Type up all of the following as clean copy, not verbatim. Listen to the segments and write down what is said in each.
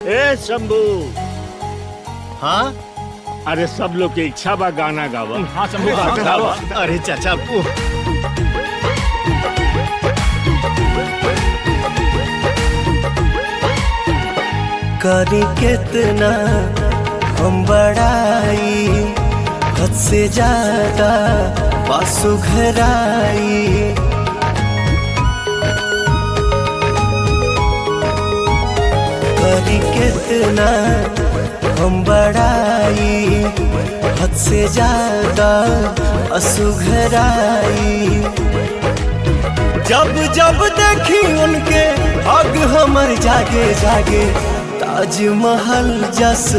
ए शंभू। हाँ अरे सब लोग की इच्छा बा गाना गावा। हाँ शंभू गावा। अरे चाचा करी कितना हम बड़ाई, हद से ज्यादा पासु घराई। करी कितना हम बड़ाई, हद से ज्यादा पासु घराई। जब जब देखी उनके आग हमर जागे जागे, ताजमहल जस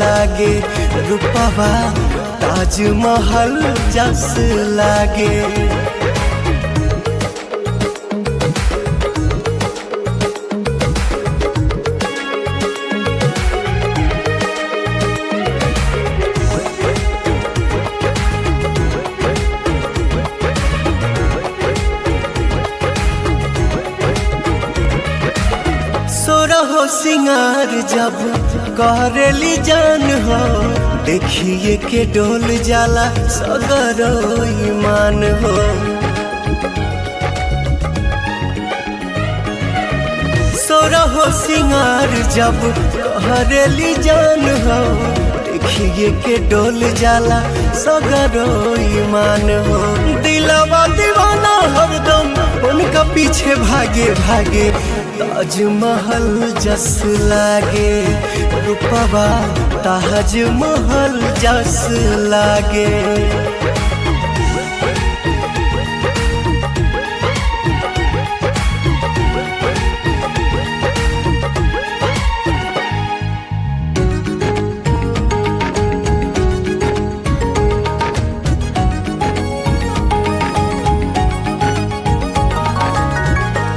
लागे रूपवा, ताजमहल जस लागे। सोरहो सिंगार जब करेली जान हो, देखिए के डोल जाला सगरो ईमान हो। सोरहो सिंगार जब करेली जान हो, देखिए के डोल जाला सगरो ईमान हो। दिलवा दीवाना हरदम उनका पीछे भागे भागे, ताजमहल जस लागे रूपवा, ताजमहल जस लागे।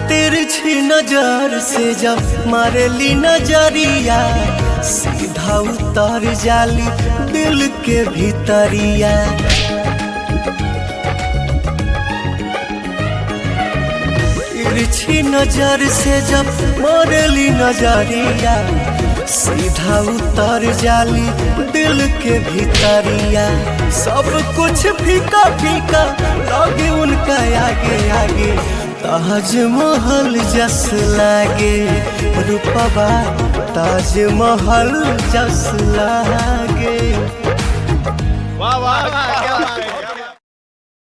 तिरछी नजर से जब मारेली नजरिया, सीधा उतर जाली दिल के भीतरिया। तिरछी नजर से जब मारेली नजरिया, सीधा उतर जाली दिल के भीतरिया। सब कुछ फीका फीका लगे उनका आगे आगे, ताजमहल जस लागे रूपवा, ताजमहल जस लागे। वाह वाह।